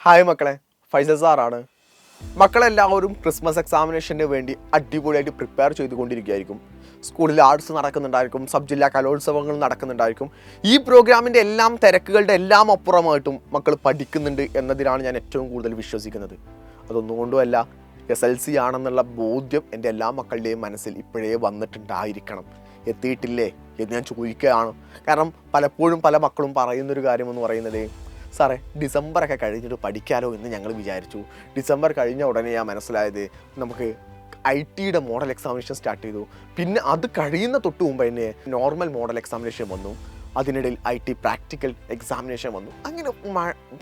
Hi മക്കളെ, ഫൈസൽ സാറാണ്. മക്കളെല്ലാവരും Christmas എക്സാമിനേഷന് വേണ്ടി അടിപൊളിയായിട്ട് പ്രിപ്പയർ ചെയ്തുകൊണ്ടിരിക്കുകയായിരിക്കും. സ്കൂളിൽ ആർട്സ് നടക്കുന്നുണ്ടായിരിക്കും, സബ് ജില്ലാ കലോത്സവങ്ങൾ നടക്കുന്നുണ്ടായിരിക്കും. ഈ പ്രോഗ്രാമിൻ്റെ എല്ലാം തിരക്കുകളുടെ എല്ലാം അപ്പുറമായിട്ടും മക്കൾ പഠിക്കുന്നുണ്ട് എന്നതിലാണ് ഞാൻ ഏറ്റവും കൂടുതൽ വിശ്വസിക്കുന്നത്. അതൊന്നുകൊണ്ടുമല്ല, SLC ആണെന്നുള്ള ബോധ്യം എൻ്റെ എല്ലാ മക്കളുടെയും മനസ്സിൽ ഇപ്പോഴേ വന്നിട്ടുണ്ടായിരിക്കണം. എത്തിയിട്ടില്ലേ എന്ന് ഞാൻ ചോദിക്കുകയാണ്. കാരണം പലപ്പോഴും പല മക്കളും പറയുന്നൊരു കാര്യമെന്ന് പറയുന്നത്, സാറേ ഡിസംബറൊക്കെ കഴിഞ്ഞിട്ട് പഠിക്കാമല്ലോ എന്ന് ഞങ്ങൾ വിചാരിച്ചു. ഡിസംബർ കഴിഞ്ഞ ഉടനെ ഞാൻ മനസ്സിലായത് നമുക്ക് IT മോഡൽ എക്സാമിനേഷൻ സ്റ്റാർട്ട് ചെയ്തു. പിന്നെ അത് കഴിയുന്ന തൊട്ട് മുമ്പ് തന്നെ നോർമൽ മോഡൽ എക്സാമിനേഷൻ വന്നു. അതിനിടയിൽ IT പ്രാക്ടിക്കൽ എക്സാമിനേഷൻ വന്നു. അങ്ങനെ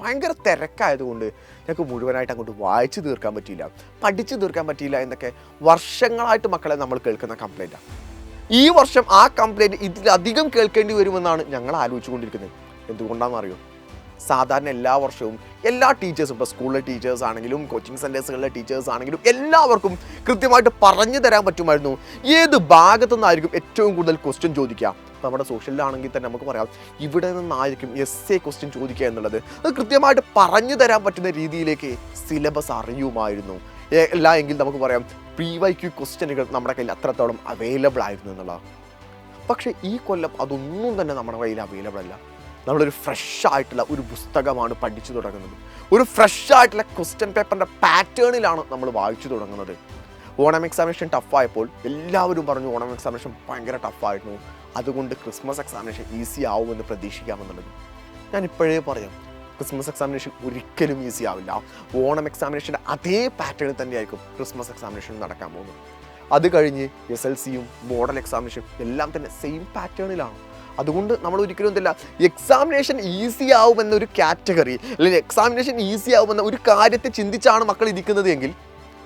ഭയങ്കര തിരക്കായതുകൊണ്ട് ഞങ്ങൾക്ക് മുഴുവനായിട്ട് അങ്ങോട്ട് വായിച്ചു തീർക്കാൻ പറ്റിയില്ല, പഠിച്ചു തീർക്കാൻ പറ്റിയില്ല എന്നൊക്കെ വർഷങ്ങളായിട്ട് മക്കളെ നമ്മൾ കേൾക്കുന്ന കംപ്ലൈൻറ്റാണ്. ഈ വർഷം ആ കംപ്ലൈൻറ്റ് ഇതിലധികം കേൾക്കേണ്ടി വരുമെന്നാണ് ഞങ്ങൾ ആലോചിച്ചുകൊണ്ടിരിക്കുന്നത്. എന്തുകൊണ്ടാണെന്ന് അറിയോ? സാധാരണ എല്ലാ വർഷവും എല്ലാ ടീച്ചേഴ്സും, ഇപ്പോൾ സ്കൂളിലെ ടീച്ചേഴ്സ് ആണെങ്കിലും കോച്ചിങ് സെൻറ്റേഴ്സുകളിലെ ടീച്ചേഴ്സ് ആണെങ്കിലും എല്ലാവർക്കും കൃത്യമായിട്ട് പറഞ്ഞു തരാൻ പറ്റുമായിരുന്നു ഏത് ഭാഗത്തു നിന്നായിരിക്കും ഏറ്റവും കൂടുതൽ ക്വസ്റ്റ്യൻ ചോദിക്കുക. നമ്മുടെ സോഷ്യലിലാണെങ്കിൽ തന്നെ നമുക്ക് പറയാം, ഇവിടെ നിന്നായിരിക്കും essay ക്വസ്റ്റ്യൻ ചോദിക്കുക എന്നുള്ളത്. അത് കൃത്യമായിട്ട് പറഞ്ഞു തരാൻ പറ്റുന്ന രീതിയിലേക്ക് സിലബസ് അറിയുമായിരുന്നു. അല്ല എങ്കിൽ നമുക്ക് പറയാം PYQ ക്വസ്റ്റ്യനുകൾ നമ്മുടെ കയ്യിൽ അത്രത്തോളം അവൈലബിൾ ആയിരുന്നു എന്നുള്ളതാണ്. പക്ഷേ ഈ കൊല്ലം അതൊന്നും തന്നെ നമ്മുടെ കയ്യിൽ അവൈലബിൾ അല്ല. നമ്മളൊരു ഫ്രഷായിട്ടുള്ള ഒരു പുസ്തകമാണ് പഠിച്ചു തുടങ്ങുന്നത്. ഒരു ഫ്രഷായിട്ടുള്ള ക്വസ്റ്റ്യൻ പേപ്പറിൻ്റെ പാറ്റേണിലാണ് നമ്മൾ വായിച്ചു തുടങ്ങുന്നത്. ഓണം എക്സാമിനേഷൻ ടഫായപ്പോൾ എല്ലാവരും പറഞ്ഞു ഓണം എക്സാമിനേഷൻ ഭയങ്കര ടഫായിരുന്നു, അതുകൊണ്ട് ക്രിസ്മസ് എക്സാമിനേഷൻ ഈസി ആവുമെന്ന് പ്രതീക്ഷിക്കാമെന്നുള്ളത്. ഞാൻ ഇപ്പോഴേ പറയാം, ക്രിസ്മസ് എക്സാമിനേഷൻ ഒരിക്കലും ഈസി ആവില്ല. ഓണം എക്സാമിനേഷൻ്റെ അതേ പാറ്റേണിൽ തന്നെയായിരിക്കും ക്രിസ്മസ് എക്സാമിനേഷൻ നടക്കാൻ പോകുന്നത്. അത് കഴിഞ്ഞ് SLCയും മോഡൽ എക്സാമിനേഷനും എല്ലാം തന്നെ സെയിം പാറ്റേണിലാണ്. അതുകൊണ്ട് നമ്മൾ ഒരിക്കലും എന്തില്ല എക്സാമിനേഷൻ ഈസി ആവുമെന്നൊരു കാറ്റഗറി അല്ലെങ്കിൽ എക്സാമിനേഷൻ ഈസി ആവുമെന്ന ഒരു കാര്യത്തെ ചിന്തിച്ചാണ് മക്കൾ ഇരിക്കുന്നത് എങ്കിൽ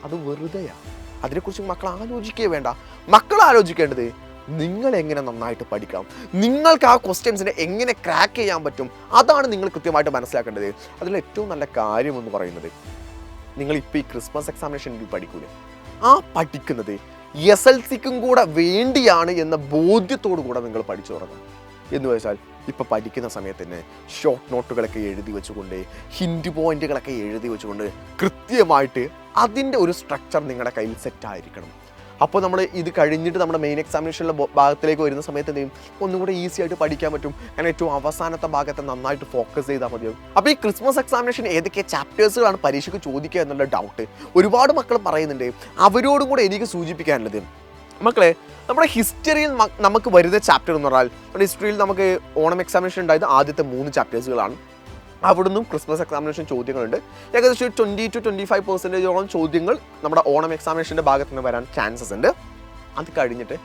അത് വെറുതെയാണ്. അതിനെക്കുറിച്ച് മക്കൾ ആലോചിക്കുകയേ വേണ്ട. മക്കൾ ആലോചിക്കേണ്ടത് നിങ്ങൾ എങ്ങനെ നന്നായിട്ട് പഠിക്കാം, നിങ്ങൾക്ക് ആ ക്വസ്റ്റ്യൻസിനെ എങ്ങനെ ക്രാക്ക് ചെയ്യാൻ പറ്റും, അതാണ് നിങ്ങൾ കൃത്യമായിട്ട് മനസ്സിലാക്കേണ്ടത്. അതിൽ ഏറ്റവും നല്ല കാര്യം എന്ന് പറയുന്നത്, നിങ്ങളിപ്പോൾ ഈ ക്രിസ്മസ് എക്സാമിനേഷനിൽ പഠിക്കൂലേ, ആ പഠിക്കുന്നത് SLCക്കും കൂടെ വേണ്ടിയാണ് എന്ന ബോധ്യത്തോടു കൂടെ നിങ്ങൾ പഠിച്ചു തുടങ്ങും. എന്ന് വെച്ചാൽ ഇപ്പോൾ പഠിക്കുന്ന സമയത്ത് തന്നെ ഷോർട്ട് നോട്ടുകളൊക്കെ എഴുതി വെച്ചുകൊണ്ട്, ഹിൻഡ് പോയിന്റുകളൊക്കെ എഴുതി വെച്ചുകൊണ്ട് കൃത്യമായിട്ട് അതിൻ്റെ ഒരു സ്ട്രക്ചർ നിങ്ങളുടെ കയ്യിൽ സെറ്റായിരിക്കണം. അപ്പോൾ നമ്മൾ ഇത് കഴിഞ്ഞിട്ട് നമ്മുടെ മെയിൻ എക്സാമിനേഷനിലെ ഭാഗത്തിലേക്ക് വരുന്ന സമയത്ത് എന്തെയും ഒന്നും കൂടെ ഈസി ആയിട്ട് പഠിക്കാൻ പറ്റും. കാരണം ഏറ്റവും അവസാനത്തെ ഭാഗത്തെ നന്നായിട്ട് ഫോക്കസ് ചെയ്താൽ മതിയാവും. അപ്പോൾ ഈ ക്രിസ്മസ് എക്സാമിനേഷൻ ഏതൊക്കെ ചാപ്റ്റേഴ്സുകളാണ് പരീക്ഷയ്ക്ക് ചോദിക്കുക എന്നുള്ള ഡൗട്ട് ഒരുപാട് മക്കൾ പറയുന്നുണ്ട്. അവരോടും കൂടെ എനിക്ക് സൂചിപ്പിക്കാനുള്ളത്, മക്കളെ നമ്മുടെ ഹിസ്റ്ററിയിൽ നമുക്ക് വരുന്ന ചാപ്റ്റർ എന്ന് പറഞ്ഞാൽ, നമ്മുടെ ഹിസ്റ്ററിയിൽ നമുക്ക് ഓണം എക്സാമിനേഷൻ ഉണ്ടായത് ആദ്യത്തെ 3 ചാപ്റ്റേഴ്സുകളാണ്. അവിടുന്ന് ക്രിസ്മസ് എക്സാമിനേഷൻ ചോദ്യങ്ങളുണ്ട്. ഏകദേശം 20 to 25% ചോദ്യങ്ങൾ നമ്മുടെ ഓണം എക്സാമിനേഷൻ്റെ ഭാഗത്ത് നിന്ന് വരാൻ ചാൻസസ് ഉണ്ട്. അത് കഴിഞ്ഞിട്ട്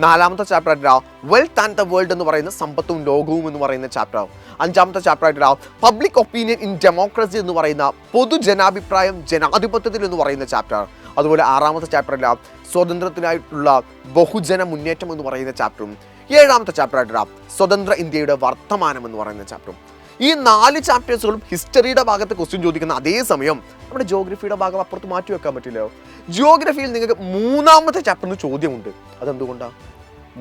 4ാമത്തെ ചാപ്റ്റർ ആയിട്ട് വെൽത്ത് ആൻഡ് ദ വേൾഡ് എന്ന് പറയുന്ന സമ്പത്തും ലോകവും എന്ന് പറയുന്ന ചാപ്റ്റർ ആവും. 5ാമത്തെ ചാപ്റ്റർ ആയിട്ട് പബ്ലിക് ഒപ്പീനിയൻ ഇൻ ഡെമോക്രസി എന്ന് പറയുന്ന പൊതുജനാഭിപ്രായം ജനാധിപത്യത്തിൽ എന്ന് പറയുന്ന ചാപ്റ്റർ. അതുപോലെ 6ാമത്തെ ചാപ്റ്ററിൽ സ്വാതന്ത്ര്യത്തിനായിട്ടുള്ള ബഹുജന മുന്നേറ്റം എന്ന് പറയുന്ന ചാപ്റ്ററും 7ാമത്തെ ചാപ്റ്റർ ആയിട്ട് സ്വതന്ത്ര ഇന്ത്യയുടെ വർത്തമാനം എന്ന് പറയുന്ന ചാപ്റ്ററും. ഈ 4 ചാപ്റ്റേഴ്സുകളും ഹിസ്റ്ററിയുടെ ഭാഗത്ത് ക്വസ്റ്റ്യൻ ചോദിക്കുന്ന അതേ സമയം നമ്മുടെ ജോഗ്രഫിയുടെ ഭാഗം അപ്പുറത്ത് മാറ്റി വെക്കാൻ പറ്റില്ലല്ലോ. ജിയോഗ്രഫിയിൽ നിങ്ങൾക്ക് 3ാമത്തെ ചാപ്റ്ററിന് ചോദ്യമുണ്ട്. അതെന്തുകൊണ്ടാണ്?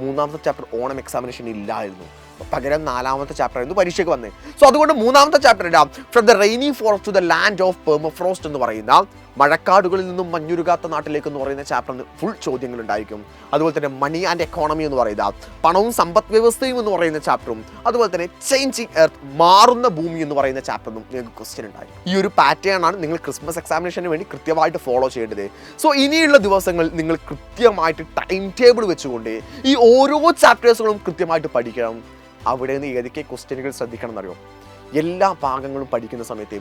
3ാമത്തെ ചാപ്റ്റർ ഓണം എക്സാമിനേഷൻ ഇല്ലായിരുന്നു, പകരം 4ാമത്തെ ചാപ്റ്റർ ആയിരുന്നു പരീക്ഷയ്ക്ക് വന്നത്. സോ അതുകൊണ്ട് 3ാമത്തെ chapter from the rainy forest to the land of permafrost എന്ന് പറയുന്ന മഴക്കാടുകളിൽ നിന്നും മഞ്ഞുരുകാത്ത നാട്ടിലേക്ക് എന്ന് പറയുന്ന ചാപ്റ്ററിന് ഫുൾ ചോദ്യങ്ങൾ ഉണ്ടായിരിക്കും. അതുപോലെ തന്നെ മണി ആൻഡ് എക്കോണമി എന്ന് പറയുന്ന പണവും സമ്പദ് വ്യവസ്ഥയും എന്ന് പറയുന്ന ചാപ്റ്ററും, അതുപോലെ തന്നെ ചേഞ്ചിങ് എർത്ത് മാറുന്ന ഭൂമി എന്ന് പറയുന്ന ചാപ്റ്ററിനും നിങ്ങൾക്ക് ക്വസ്റ്റ്യൻ ഉണ്ടായിരിക്കും. ഈ ഒരു പാറ്റേൺ ആണ് നിങ്ങൾ ക്രിസ്മസ് എക്സാമിനേഷന് വേണ്ടി കൃത്യമായിട്ട് ഫോളോ ചെയ്യേണ്ടത്. സോ ഇനിയുള്ള ദിവസങ്ങളിൽ നിങ്ങൾ കൃത്യമായിട്ട് ടൈം ടേബിൾ വെച്ചുകൊണ്ട് ഈ ഓരോ ചാപ്റ്റേഴ്സുകളും കൃത്യമായിട്ട് പഠിക്കണം. അവിടെ നിന്ന് ഏതൊക്കെ ക്വസ്റ്റ്യനുകൾ ശ്രദ്ധിക്കണം എന്നറിയോ? എല്ലാ ഭാഗങ്ങളും പഠിക്കുന്ന സമയത്ത്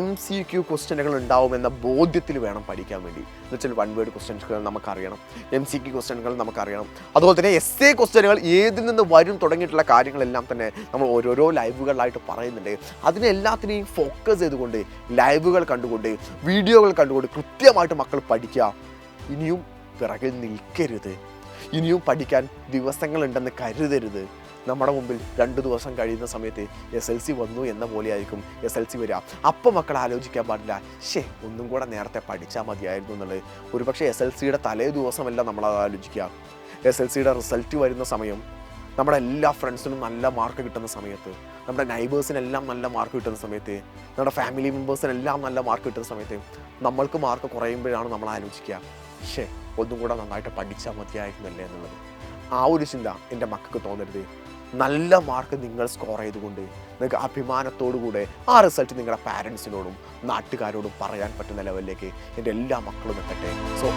MCQ ക്വസ്റ്റ്യനുകൾ ഉണ്ടാവുമെന്ന ബോധ്യത്തിൽ വേണം പഠിക്കാൻ വേണ്ടി. എന്ന് വെച്ചാൽ 1 വേർഡ് ക്വസ്റ്റ്യനുകൾ നമുക്കറിയണം, MCQ ക്വസ്റ്റ്യനുകൾ നമുക്കറിയണം. അതുപോലെ തന്നെ essay ക്വസ്റ്റ്യനുകൾ ഏതിൽ നിന്ന് വരും തുടങ്ങിയിട്ടുള്ള കാര്യങ്ങളെല്ലാം തന്നെ നമ്മൾ ഓരോരോ ലൈവുകളിലായിട്ട് പറയുന്നുണ്ട്. അതിനെല്ലാത്തിനെയും ഫോക്കസ് ചെയ്തുകൊണ്ട് ലൈവുകൾ കണ്ടുകൊണ്ട് വീഡിയോകൾ കണ്ടുകൊണ്ട് കൃത്യമായിട്ട് മക്കൾ പഠിക്കുക. ഇനിയും പിറകിൽ നിൽക്കരുത്. ഇനിയും പഠിക്കാൻ ദിവസങ്ങളുണ്ടെന്ന് കരുതരുത്. നമ്മുടെ മുമ്പിൽ 2 ദിവസം കഴിയുന്ന സമയത്ത് SLC വന്നു എന്ന പോലെയായിരിക്കും SLC വരിക. അപ്പം മക്കൾ ആലോചിക്കാൻ പാടില്ല, ഒന്നും കൂടെ നേരത്തെ പഠിച്ചാൽ മതിയായിരുന്നു എന്നുള്ളത്. ഒരുപക്ഷെ SLCയുടെ തലേ ദിവസമല്ല നമ്മളത് ആലോചിക്കുക. SLCയുടെ റിസൾട്ട് വരുന്ന സമയം നമ്മുടെ എല്ലാ ഫ്രണ്ട്സിനും നല്ല മാർക്ക് കിട്ടുന്ന സമയത്ത്, നമ്മുടെ നൈബേഴ്സിനെല്ലാം നല്ല മാർക്ക് കിട്ടുന്ന സമയത്ത്, നമ്മുടെ ഫാമിലി മെമ്പേഴ്സിനെല്ലാം നല്ല മാർക്ക് കിട്ടുന്ന സമയത്ത് നമ്മൾക്ക് മാർക്ക് കുറയുമ്പോഴാണ് നമ്മൾ ആലോചിക്കുക, പക്ഷേ ഒന്നും കൂടെ നന്നായിട്ട് പഠിച്ചാൽ മതിയായിരുന്നല്ലേ എന്നുള്ളത്. ആ ഒരു ചിന്ത എൻ്റെ മക്കൾക്ക് തോന്നരുത്. നല്ല മാർക്ക് നിങ്ങൾ സ്കോർ ചെയ്തുകൊണ്ട് നിങ്ങൾക്ക് അഭിമാനത്തോടുകൂടെ ആ റിസൾട്ട് നിങ്ങളുടെ പാരൻസിനോടും നാട്ടുകാരോടും പറയാൻ പറ്റുന്ന ലെവലിലേക്ക് എൻ്റെ എല്ലാ മക്കളും എത്തട്ടെ. സോ